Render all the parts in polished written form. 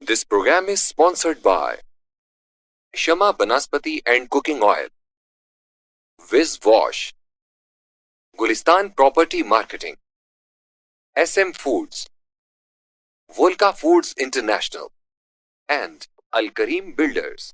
This program is sponsored by Shama Banaspati and Cooking Oil, Viz Wash, Gulistan Property Marketing, SM Foods, Volca Foods International, and Al Kareem Builders.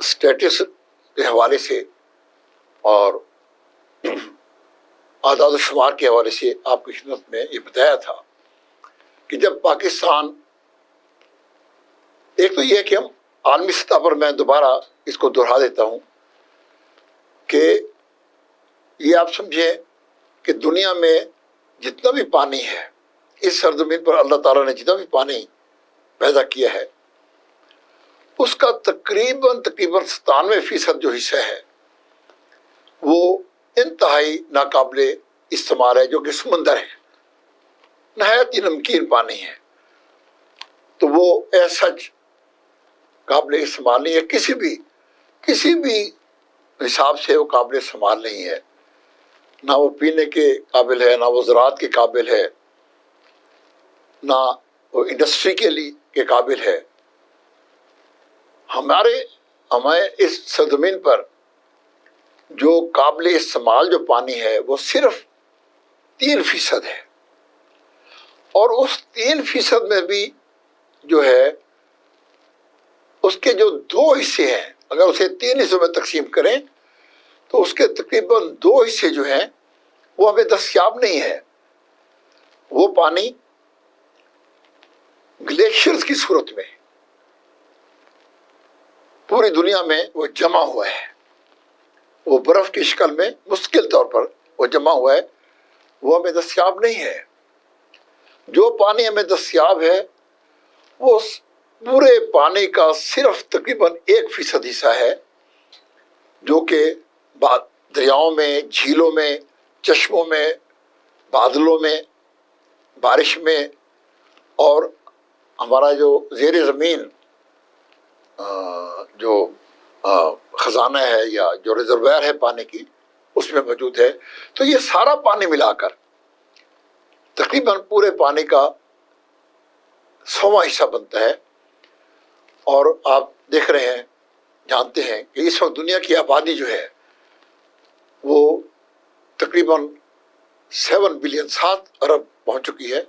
Estates کے حوالے سے اور اعداد و شمار کے حوالے سے آپ کی خدمت میں یہ بتایا تھا کہ جب پاکستان، ایک تو یہ کہ ہم عالمی سطح پر، میں دوبارہ اس کو دہرا دیتا ہوں کہ یہ آپ سمجھیں کہ دنیا میں جتنا بھی پانی ہے، اس سرزمین پر اللہ تعالیٰ نے جتنا بھی پانی پیدا کیا ہے، اس کا تقریباً 97% جو حصہ ہے وہ انتہائی ناقابل استعمال ہے، جو کہ سمندر ہے، نہایت ہی نمکین پانی ہے، تو وہ ایسا قابل استعمال نہیں ہے، کسی بھی حساب سے وہ قابل استعمال نہیں ہے، نہ وہ پینے کے قابل ہے، نہ وہ زراعت کے قابل ہے، نہ وہ انڈسٹری کے قابل ہے۔ ہمیں اس سرزمین پر جو قابل استعمال جو پانی ہے وہ صرف 3% ہے، اور اس 3% میں بھی جو ہے اس کے جو 2 حصے ہیں، اگر اسے 3 حصوں میں تقسیم کریں تو اس کے تقریباً 2 حصے جو ہیں وہ ہمیں دستیاب نہیں ہے۔ وہ پانی گلیشیئرز کی صورت میں پوری دنیا میں وہ جمع ہوا ہے، وہ برف کی شکل میں مستقل طور پر وہ جمع ہوا ہے، وہ ہمیں دستیاب نہیں ہے۔ جو پانی ہمیں دستیاب ہے وہ پورے پانی کا صرف تقریباً 1% حصہ ہے، جو کہ دریاؤں میں، جھیلوں میں، چشموں میں، بادلوں میں، بارش میں، اور ہمارا جو زیر زمین جو خزانہ ہے یا جو ریزرویر ہے پانی کی، اس میں موجود ہے۔ تو یہ سارا پانی ملا کر تقریباً پورے پانی کا 100واں حصہ بنتا ہے۔ اور آپ دیکھ رہے ہیں، جانتے ہیں کہ اس وقت دنیا کی آبادی جو ہے وہ تقریباً 7 بلین 7 ارب پہنچ چکی ہے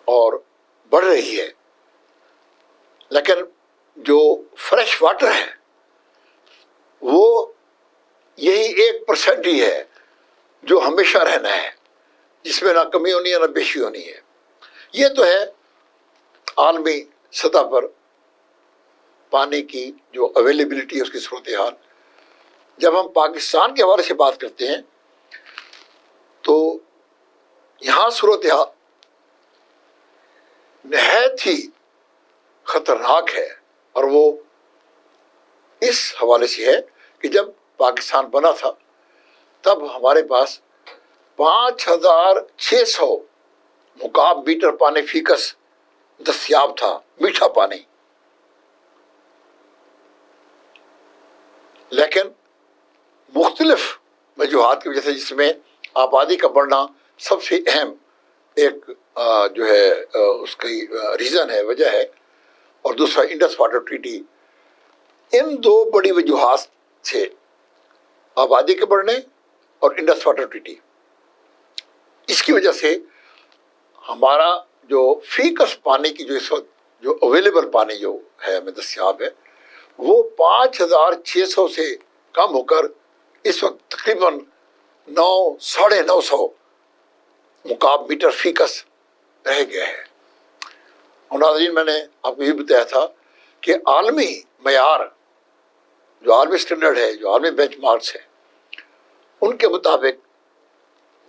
اور بڑھ رہی ہے، لیکن جو فریش واٹر ہے وہ یہی 1% ہی ہے جو ہمیشہ رہنا ہے، جس میں نہ کمی ہونی ہے نہ بیشی ہونی ہے۔ یہ تو ہے عالمی سطح پر پانی کی جو اویلیبلٹی ہے، اس کی صورتحال۔ جب ہم پاکستان کے حوالے سے بات کرتے ہیں تو یہاں صورتحال نہایت ہی خطرناک ہے، اور وہ اس حوالے سے ہے کہ جب پاکستان بنا تھا تب ہمارے پاس 5600 مکعب میٹر پانی فی کس دستیاب تھا، میٹھا پانی۔ لیکن مختلف وجوہات کی وجہ سے، جس میں آبادی کا بڑھنا سب سے اہم ایک جو ہے اس کی ریزن ہے، وجہ ہے، اور دوسرا انڈس واٹر ٹریٹی، ان 2 بڑی وجوہات سے، آبادی کے بڑھنے اور انڈس واٹر ٹریٹی، اس کی وجہ سے ہمارا جو فی کس پانی کی جو اس وقت جو اویلیبل پانی جو ہے ہمیں دستیاب ہے، وہ 5600 سے کم ہو کر اس وقت تقریباً 900-950 مکعب میٹر فی کس رہ گیا ہے۔ اور ناظرین، میں نے آپ کو یہ بتایا تھا کہ عالمی معیار، جو عالمی سٹینڈرڈ ہے، جو عالمی بینچ مارکس ہے، ان کے مطابق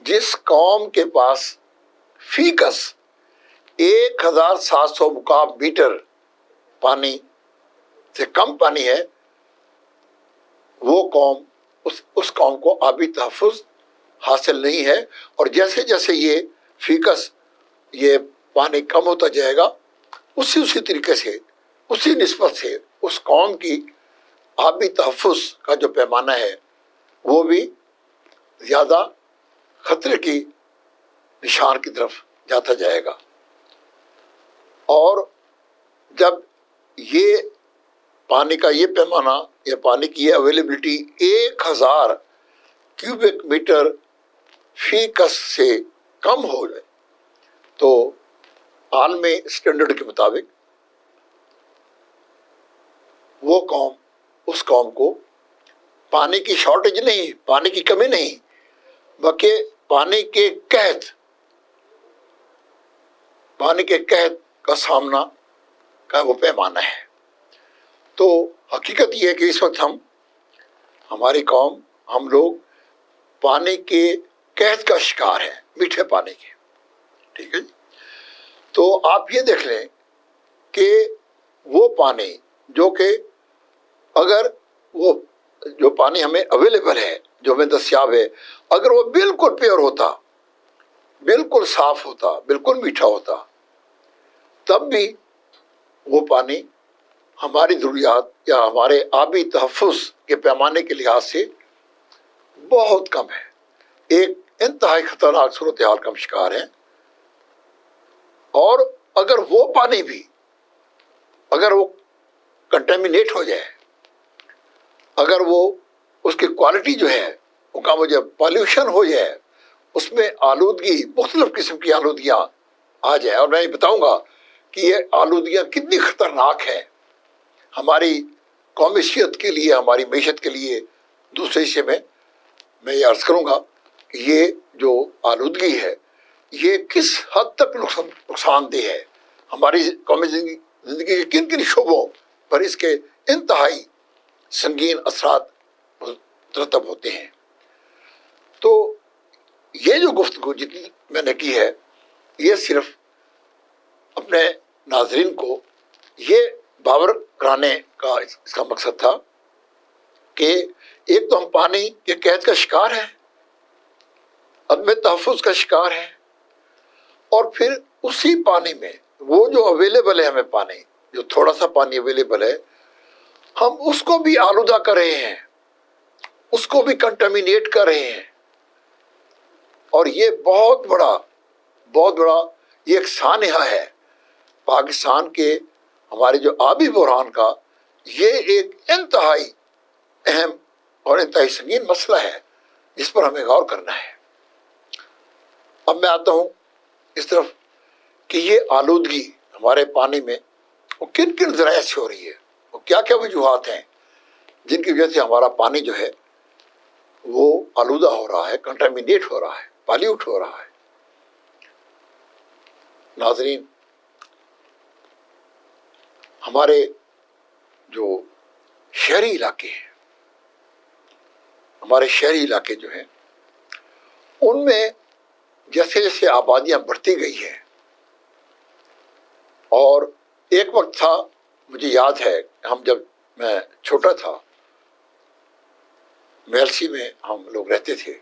جس قوم کے پاس فی کس 1700 مکعب میٹر پانی سے کم پانی ہے، وہ قوم اس قوم کو آبی تحفظ حاصل نہیں ہے۔ اور جیسے جیسے یہ فی کس یہ پانی کم ہوتا جائے گا، اسی طریقے سے، اسی نسبت سے اس قوم کی آبی تحفظ کا جو پیمانہ ہے وہ بھی زیادہ خطرے کی نشان کی طرف جاتا جائے گا۔ اور جب یہ پانی کا یہ پیمانہ یا پانی کی یہ اویلیبلٹی 1000 کیوبک میٹر فی کس سے کم ہو جائے تو عالمی سٹینڈرڈ کے مطابق قوم کو پانی کی شارٹیج نہیں، پانی کی کمی نہیں، بلکہ پانی کے قحط کا سامنا کا وہ پیمانہ ہے۔ تو حقیقت یہ ہے کہ اس وقت ہماری قوم، ہم لوگ پانی کے قحط کا شکار ہیں، میٹھے پانی کے، ٹھیک ہے جی۔ تو آپ یہ دیکھ لیں کہ وہ پانی جو کہ اگر وہ جو پانی ہمیں اویلیبل ہے، جو ہمیں دستیاب ہے، اگر وہ بالکل پیور ہوتا، بالکل صاف ہوتا، بالکل میٹھا ہوتا، تب بھی وہ پانی ہماری ضروریات یا ہمارے آبی تحفظ کے پیمانے کے لحاظ سے بہت کم ہے، ایک انتہائی خطرناک صورتحال کا شکار ہے۔ اور اگر وہ پانی بھی اگر وہ کنٹامینیٹ ہو جائے، اگر وہ اس کی کوالٹی جو ہے وہ کم ہو جائے، پالیوشن ہو جائے، اس میں آلودگی، مختلف قسم کی آلودگیاں آ جائے، اور میں بتاؤں گا کہ یہ آلودگیاں کتنی خطرناک ہیں ہماری قومیت کے لیے، ہماری معیشت کے لیے۔ دوسرے حصے میں یہ عرض کروں گا کہ یہ جو آلودگی ہے یہ کس حد تک نقصان دہ ہے، ہماری قومی زندگی کے کن کن شعبوں پر اس کے انتہائی سنگین اثرات مرتب ہوتے ہیں۔ تو یہ جو گفتگو جتنی میں نے کی ہے، یہ صرف اپنے ناظرین کو یہ باور کرانے کا اس کا مقصد تھا کہ ایک تو ہم پانی کے قحط کا شکار ہیں، عدم تحفظ کا شکار ہیں، اور پھر اسی پانی میں وہ جو اویلیبل ہے، ہمیں پانی جو تھوڑا سا پانی اویلیبل ہے، ہم اس کو بھی آلودہ کر رہے ہیں، اس کو بھی کنٹامینیٹ کر رہے ہیں۔ اور یہ بہت بڑا یہ ایک سانحہ ہے پاکستان کے، ہمارے جو آبی بحران کا، یہ ایک انتہائی اہم اور انتہائی سنگین مسئلہ ہے جس پر ہمیں غور کرنا ہے۔ اب میں آتا ہوں اس طرف کہ یہ آلودگی ہمارے پانی میں وہ کن کن ذرائع سے ہو رہی ہے، وہ کیا کیا وجوہات ہیں جن کی وجہ سے ہمارا پانی جو ہے وہ آلودہ ہو رہا ہے، کنٹامینیٹ ہو رہا ہے، پالیوٹ ہو رہا ہے۔ ناظرین، ہمارے جو شہری علاقے ہیں، ہمارے شہری علاقے جو ہیں، ان میں جیسے جیسے آبادیاں بڑھتی گئی ہیں، اور ایک وقت تھا، مجھے یاد ہے جب میں چھوٹا تھا، میلسی میں ہم لوگ رہتے تھے،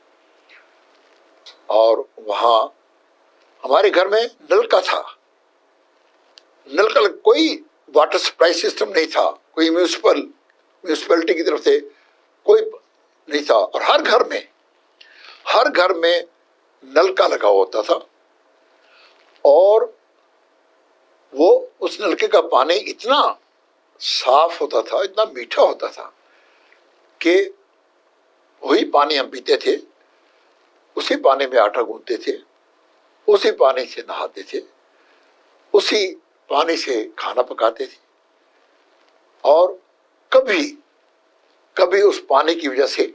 اور وہاں ہمارے گھر میں نل کا تھا، نل کا کوئی واٹر سپلائی سسٹم نہیں تھا، کوئی میونسپلٹی کی طرف سے کوئی نہیں تھا، اور ہر گھر میں نل کا لگا ہوتا تھا، اور وہ اس نلکے کا پانی اتنا صاف ہوتا تھا، اتنا میٹھا ہوتا تھا کہ وہی پانی ہم پیتے تھے، اسی پانی میں آٹا گوندتے تھے، اسی پانی سے نہاتے تھے، اسی پانی سے کھانا پکاتے تھے، اور کبھی اس پانی کی وجہ سے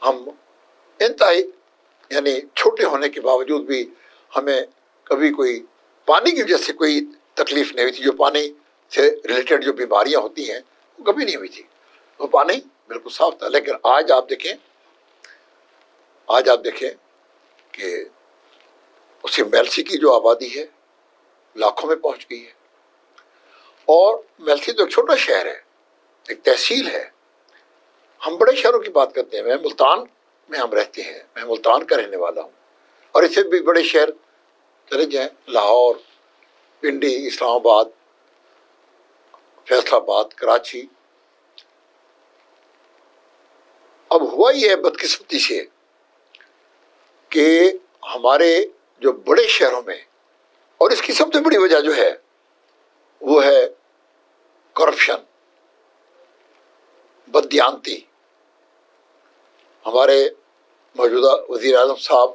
ہم انتہائی یعنی چھوٹے ہونے کے باوجود بھی ہمیں کبھی کوئی پانی کی وجہ سے کوئی تکلیف نہیں ہوئی تھی۔ جو پانی سے ریلیٹڈ جو بیماریاں ہوتی ہیں وہ کبھی نہیں ہوئی تھی، وہ پانی بالکل صاف تھا۔ لیکن آج آپ دیکھیں کہ اسی میلسی کی جو آبادی ہے لاکھوں میں پہنچ گئی ہے، اور میلسی تو ایک چھوٹا شہر ہے، ایک تحصیل ہے۔ ہم بڑے شہروں کی بات کرتے ہیں، میں ملتان میں ہم رہتے ہیں، میں ملتان کا رہنے والا ہوں، اور اس سے بھی بڑے شہر چلے جائیں، لاہور، پنڈی، اسلام آباد، فیصل آباد، کراچی۔ اب ہوا یہ ہے بدقسمتی سے کہ ہمارے جو بڑے شہروں میں، اور اس کی سب سے بڑی وجہ جو ہے وہ ہے کرپشن، بددیانتی۔ ہمارے موجودہ وزیر اعظم صاحب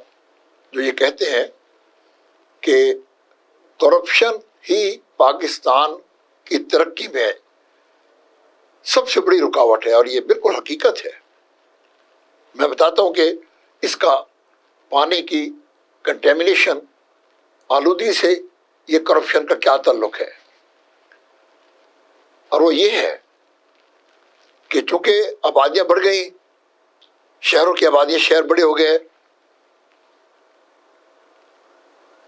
جو یہ کہتے ہیں کہ کرپشن ہی پاکستان کی ترقی میں سب سے بڑی رکاوٹ ہے، اور یہ بالکل حقیقت ہے۔ میں بتاتا ہوں کہ اس کا پانی کی کنٹیمنیشن، آلودگی سے یہ کرپشن کا کیا تعلق ہے، اور وہ یہ ہے کہ چونکہ آبادیاں بڑھ گئی، شہروں کی آبادیاں، شہر بڑے ہو گئے،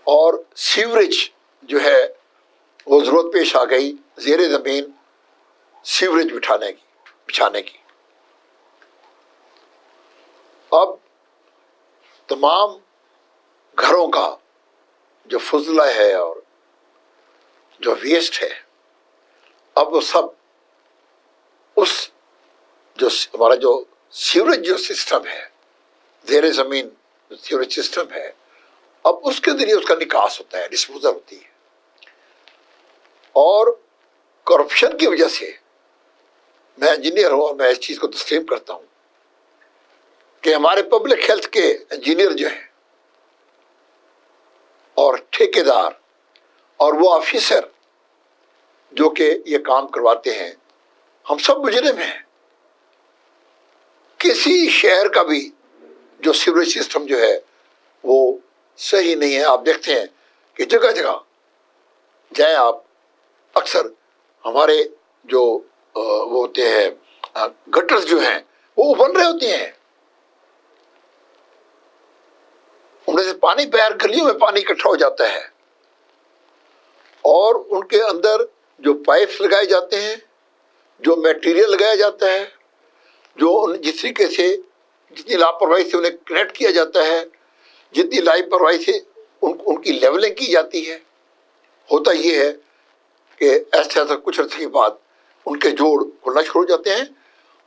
اور سیوریج جو ہے وہ ضرورت پیش آ گئی زیر زمین سیوریج بچھانے کی۔ اب تمام گھروں کا جو فضلہ ہے اور جو ویسٹ ہے، اب وہ سب اس جو ہمارا جو سیوریج جو سسٹم ہے، زیر زمین سیوریج سسٹم ہے، اب اس کے ذریعے اس کا نکاس ہوتا ہے، ڈسپوزل ہوتی ہے۔ اور کرپشن کی وجہ سے، میں انجینئر ہوں اور میں اس چیز کو تسلیم کرتا ہوں کہ ہمارے پبلک ہیلتھ کے انجینئر جو ہیں اور ٹھیکیدار اور وہ آفیسر جو کہ یہ کام کرواتے ہیں، ہم سب مجرم ہیں۔ کسی شہر کا بھی جو سیوریج سسٹم جو ہے وہ صحیح نہیں ہے۔ آپ دیکھتے ہیں کہ جگہ جگہ جائیں آپ، اکثر ہمارے جو وہ ہوتے ہیں گٹرز جو ہیں وہ ابل رہے ہوتے ہیں، ان میں سے پانی باہر گلیوں میں پانی اکٹھا ہو جاتا ہے، اور ان کے اندر جو پائپس لگائے جاتے ہیں، جو میٹیریل لگایا جاتا ہے، جو جس طریقے سے جتنی لاپرواہی سے انہیں کنیکٹ کیا جاتا ہے، جتنی لاپرواہی سے ان کی لیولنگ کی جاتی ہے، ہوتا یہ ہے کہ ایسا کچھ عرصے کے بعد ان کے جوڑ کھلنا شروع ہو جاتے ہیں،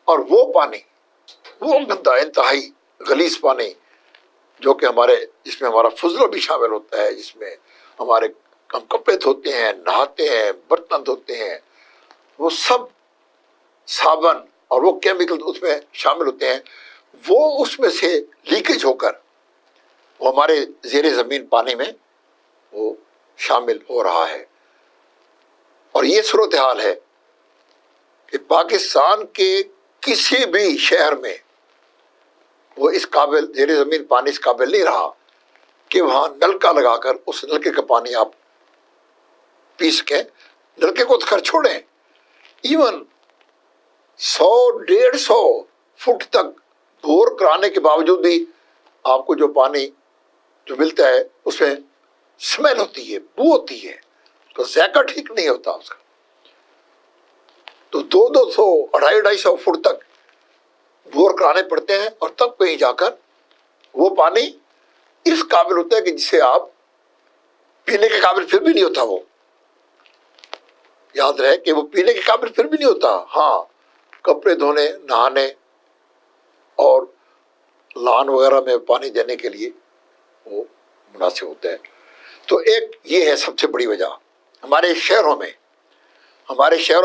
اور وہ پانی، وہ گندا انتہائی غلیظ پانی جو کہ جس میں ہمارا فضلہ بھی شامل ہوتا ہے، جس میں ہم کپڑے دھوتے ہیں، نہاتے ہیں، برتن دھوتے ہیں، وہ سب صابن اور وہ کیمیکل اس میں شامل ہوتے ہیں، وہ اس میں سے لیکیج ہو کر وہ ہمارے زیر زمین پانی میں وہ شامل ہو رہا ہے۔ اور یہ صورتحال ہے کہ پاکستان کے کسی بھی شہر میں وہ اس قابل، زیر زمین پانی اس قابل نہیں رہا کہ وہاں نلکا لگا کر اس نلکے کا پانی آپ پی سکیں۔ نلکے کو تو خیر چھوڑیں، ایون 100-150 فٹ تک بور کرانے کے باوجود بھی آپ کو جو پانی جو ملتا ہے اس میں اسمیل ہوتی ہے، بو ہوتی ہے، تو ذائقہ ٹھیک نہیں ہوتا اس کا۔ تو 200 250 فٹ تک بور کرانے پڑتے ہیں، اور تب کہیں جا کر وہ پانی اس قابل ہوتا ہے کہ جسے آپ پینے کے قابل پھر بھی نہیں ہوتا۔ وہ یاد رہے کہ وہ پینے کے قابل پھر بھی نہیں ہوتا، ہاں کپڑے دھونے، نہانے اور لان وغیرہ میں پانی دینے کے لیے وہ مناسب ہوتا ہے۔ تو ایک یہ ہے سب سے بڑی وجہ ہمارے شہروں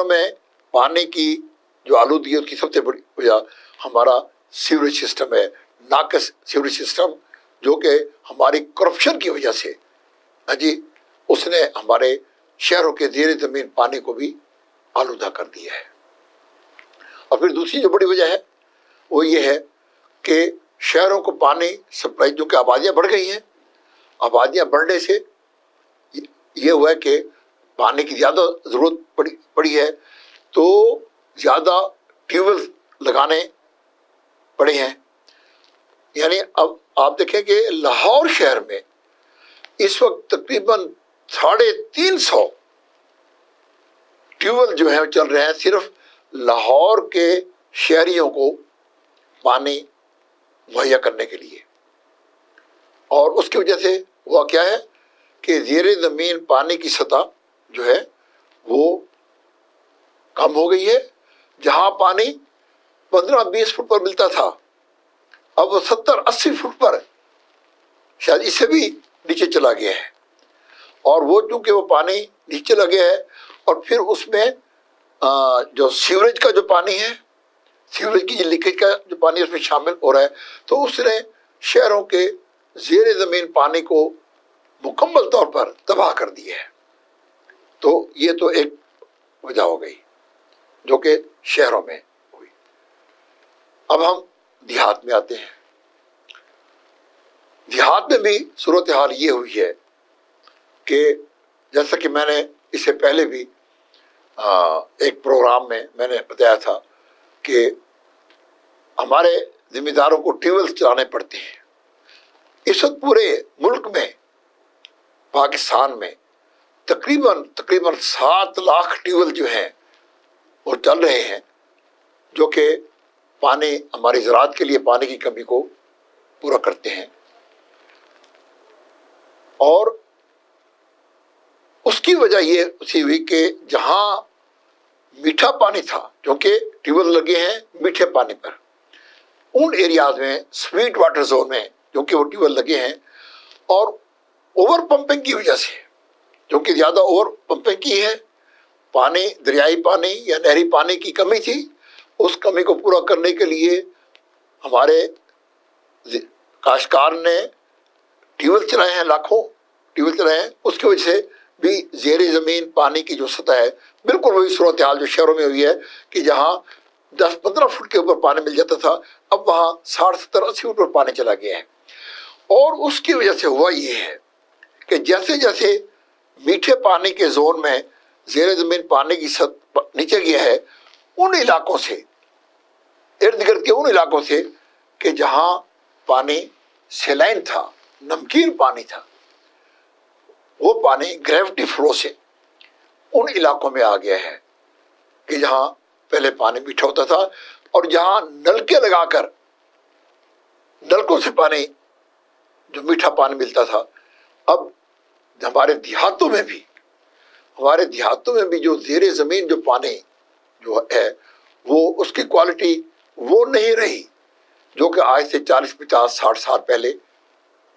میں پانی کی جو آلودگی ہے، اس کی سب سے بڑی وجہ ہمارا سیوریج سسٹم ہے، ناقص سیوریج سسٹم، جو کہ ہماری کرپشن کی وجہ سے اس نے ہمارے شہروں کے زیر زمین پانی کو بھی آلودہ کر دیا ہے۔ اور پھر دوسری جو بڑی وجہ ہے وہ یہ ہے کہ شہروں کو پانی سپلائی، جو کہ آبادیاں بڑھ گئی ہیں، آبادیاں بڑھنے سے یہ ہوا ہے کہ پانی کی زیادہ ضرورت پڑی ہے، تو زیادہ ٹیوب ویل لگانے پڑے ہیں۔ یعنی اب آپ دیکھیں کہ لاہور شہر میں اس وقت تقریباً 350 ٹیوب ویل جو ہیں چل رہے ہیں، صرف لاہور کے شہریوں کو پانی مہیا کرنے کے لیے۔ اور اس کی وجہ سے ہوا کیا ہے کہ زیر زمین پانی کی سطح جو ہے وہ کم ہو گئی ہے۔ جہاں پانی 15-20 فٹ پر ملتا تھا، اب وہ 70-80 فٹ پر، شاید اس سے بھی نیچے چلا گیا ہے۔ اور وہ چونکہ وہ پانی نیچے چلا گیا ہے، اور پھر اس میں جو سیوریج کا جو پانی ہے، سیوریج کی جو لیکیج کا جو پانی اس میں شامل ہو رہا ہے، تو اس نے شہروں کے زیر زمین پانی کو مکمل طور پر تباہ کر دیا ہے۔ تو یہ تو ایک وجہ ہو گئی۔ جو کہ شہروں میں ہوئی۔ اب ہم دیہات میں آتے ہیں۔ دیہات میں بھی صورتحال یہ ہوئی ہے کہ جیسا کہ میں نے اس سے پہلے بھی ایک پروگرام میں نے بتایا تھا کہ ہمارے ذمہ داروں کو ٹیوب ویل چلانے پڑتے ہیں۔ اس وقت پورے ملک میں، پاکستان میں تقریباً 7 لاکھ ٹیوب ویل جو ہیں وہ چل رہے ہیں، جو کہ پانی، ہماری زراعت کے لیے پانی کی کمی کو پورا کرتے ہیں۔ اور اس کی وجہ یہ سی ہوئی کہ جہاں میٹھا پانی تھا، کیونکہ ٹیوب ویل لگے ہیں میٹھے پانی پر، ان ایریاز میں، سویٹ واٹر زون میں، کیونکہ وہ ٹیوب ویل لگے ہیں، اور اوور پمپنگ کی وجہ سے، کیونکہ زیادہ اوور پمپنگ کی ہے، پانی، دریائی پانی یا نہری پانی کی کمی تھی، اس کمی کو پورا کرنے کے لیے ہمارے کاشتکار نے ٹیوب ویل چلائے ہیں، لاکھوں ٹیوب ویل چلائے ہیں۔ اس کی وجہ سے بھی زیر زمین پانی کی جو سطح ہے بالکل وہی صورتحال جو شہروں میں ہوئی ہے کہ جہاں 10-15 فٹ کے اوپر پانی مل جاتا تھا، اب وہاں 60-70-80 فٹ پر پانی چلا گیا ہے۔ اور اس کی وجہ سے ہوا یہ ہے کہ جیسے جیسے میٹھے پانی کے زون میں زیر زمین پانی کی سطح نیچے گیا ہے، ان علاقوں سے، ارد گرد کے ان علاقوں سے کہ جہاں پانی سیلائن تھا، نمکین پانی تھا، وہ پانی گریوٹی فلو سے ان علاقوں میں آ گیا ہے کہ جہاں پہلے پانی میٹھا ہوتا تھا، اور جہاں نلکے لگا کر نلکوں سے پانی، جو میٹھا پانی ملتا تھا، اب ہمارے دیہاتوں میں بھی جو زیر زمین جو پانی جو ہے وہ اس کی کوالٹی وہ نہیں رہی جو کہ آج سے 40-50-60 سال پہلے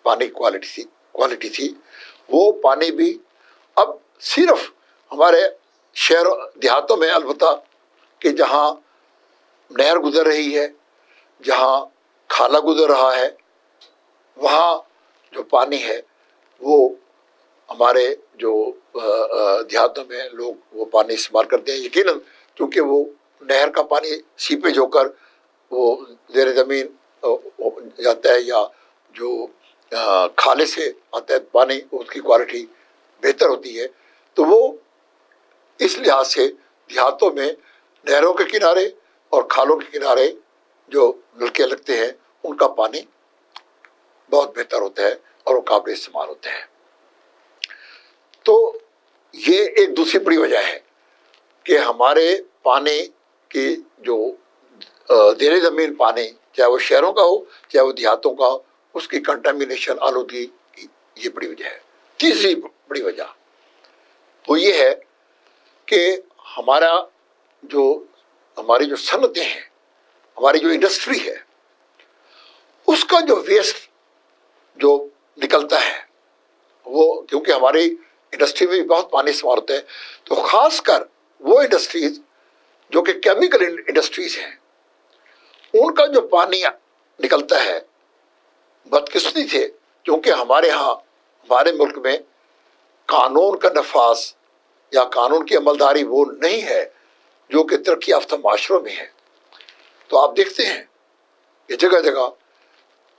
پانی کوالٹی تھی۔ وہ پانی بھی اب صرف ہمارے شہر دیہاتوں میں، البتہ کہ جہاں نہر گزر رہی ہے، جہاں کھالا گزر رہا ہے، وہاں جو پانی ہے وہ ہمارے جو دیہاتوں میں لوگ وہ پانی استعمال کرتے ہیں، یقیناً کیونکہ وہ نہر کا پانی سیپیج ہو کر وہ زیر زمین جاتا ہے، یا جو کھالے سے آتا ہے پانی، اس کی کوالٹی بہتر ہوتی ہے۔ تو وہ اس لحاظ سے دیہاتوں میں نہروں کے کنارے اور کھالوں کے کنارے جو نلکے لگتے ہیں، ان کا پانی بہت بہتر ہوتا ہے اور وہ قابل استعمال ہوتا ہے۔ تو یہ ایک دوسری بڑی وجہ ہے کہ ہمارے پانی کی جو زیر زمین پانی، چاہے وہ شہروں کا ہو چاہے وہ دیہاتوں کا ہو، اس کی کنٹامینیشن، آلودگی کی یہ بڑی وجہ ہے۔ تیسری بڑی وجہ وہ یہ ہے کہ ہماری جو صنعتیں ہیں، ہماری جو انڈسٹری ہے، اس کا جو ویسٹ جو نکلتا ہے، وہ کیونکہ ہماری انڈسٹری میں بھی بہت پانی استعمال ہوتا ہے، تو خاص کر وہ انڈسٹریز جو کہ کیمیکل انڈسٹریز ہیں، ان کا جو پانی نکلتا ہے، بدقسمتی سے کیونکہ ہمارے ملک میں قانون کا نفاذ یا قانون کی عملداری وہ نہیں ہے جو کہ ترقی یافتہ معاشروں میں ہے۔ تو آپ دیکھتے ہیں کہ جگہ جگہ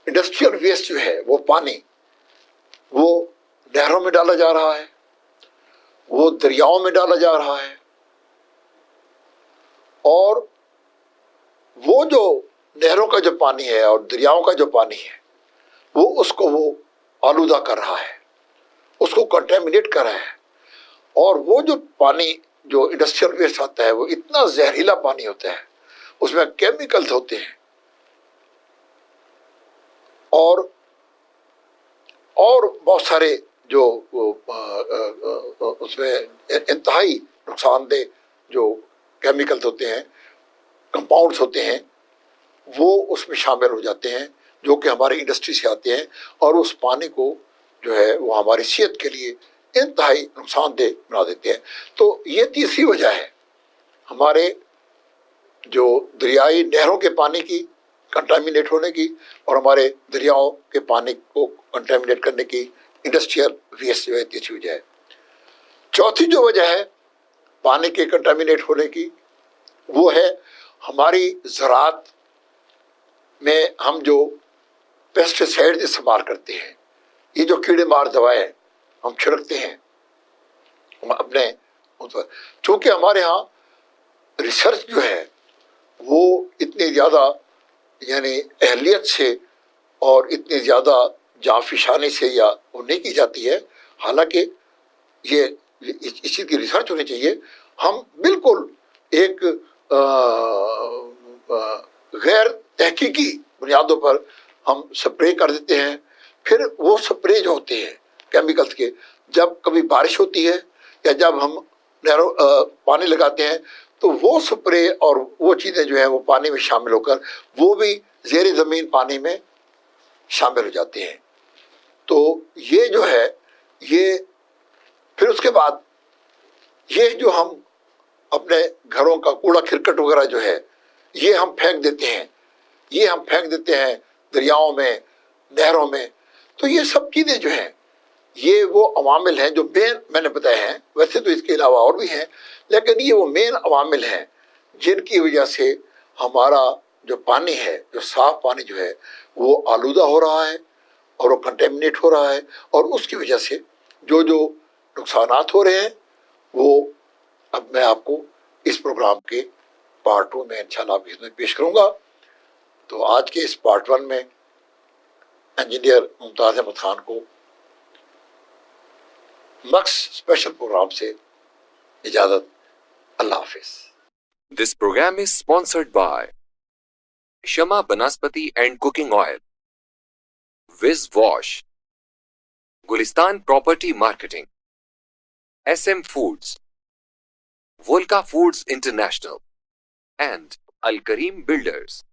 انڈسٹریل ویسٹ جو ہے، وہ پانی وہ نہروں میں ڈالا جا رہا ہے، وہ دریاؤں میں ڈالا جا رہا ہے، اور وہ جو نہروں کا جو پانی ہے اور دریاؤں کا جو پانی ہے، اس کو آلودہ کر رہا ہے، اس کو کنٹامینیٹ کر رہا ہے۔ اور وہ جو پانی جو انڈسٹریل ویسٹ آتا ہے، وہ اتنا زہریلا پانی ہوتا ہے، اس میں کیمیکلز ہوتے ہیں، اور بہت سارے جو اس میں انتہائی نقصان دہ جو کیمیکلز ہوتے ہیں، کمپاؤنڈز ہوتے ہیں، وہ اس میں شامل ہو جاتے ہیں، جو کہ ہماری انڈسٹری سے آتے ہیں، اور اس پانی کو جو ہے وہ ہماری صحت کے لیے انتہائی نقصان دہ بنا دیتے ہیں۔ تو یہ تیسری وجہ ہے ہمارے جو دریائی نہروں کے پانی کی کنٹامینیٹ ہونے کی، اور ہمارے دریاؤں کے پانی کو کنٹامینیٹ کرنے کی انڈسٹریل ویسٹ جو ہے تیسری وجہ ہے۔ چوتھی جو وجہ ہے پانی کے کنٹامینیٹ ہونے کی، وہ ہے ہماری زراعت میں ہم جو پیسٹی سائڈ استعمال کرتے ہیں، یہ جو کیڑے مار دوائیں ہم چھڑکتے ہیں اپنے، چونکہ ہمارے ہاں ریسرچ جو ہے وہ اتنی زیادہ یعنی اہلیت سے اور اتنی زیادہ جانفشانی سے یا وہ نہیں کی جاتی ہے، حالانکہ یہ اس چیز کی ریسرچ ہونی چاہیے. ہم بالکل ایک غیر تحقیقی بنیادوں پر ہم سپرے کر دیتے ہیں. پھر وہ سپرے جو ہوتے ہیں کیمیکلز کے، جب کبھی بارش ہوتی ہے یا جب ہم پانی لگاتے ہیں تو وہ سپرے اور وہ چیزیں جو ہیں وہ پانی میں شامل ہو کر وہ بھی زیر زمین پانی میں شامل ہو جاتے ہیں. تو یہ جو ہے یہ پھر اس کے بعد یہ جو ہم اپنے گھروں کا کوڑا کرکٹ وغیرہ جو ہے یہ ہم پھینک دیتے ہیں، یہ ہم پھینک دیتے ہیں دریاؤں میں، نہروں میں. تو یہ سب چیزیں جو ہیں یہ وہ عوامل ہیں جو مین میں نے بتائے ہیں. ویسے تو اس کے علاوہ اور بھی ہیں، لیکن یہ وہ مین عوامل ہیں جن کی وجہ سے ہمارا جو پانی ہے، جو صاف پانی جو ہے وہ آلودہ ہو رہا ہے اور وہ کنٹیمنیٹ ہو رہا ہے. اور اس کی وجہ سے جو نقصانات ہو رہے ہیں وہ اب میں آپ کو اس پروگرام کے پارٹ 2 میں انشاءاللہ آپ کی خدمت پیش کروں گا. تو آج کے اس پارٹ 1 میں انجینئر ممتاز احمد خان کو مکس اسپیشل پروگرام سے اجازت. اللہ حافظ. This program is sponsored by Shama Banaspati and Cooking Oil, Viz Wash, Gulistan Property Marketing, SM Foods, Volca Foods International, and Al Kareem Builders.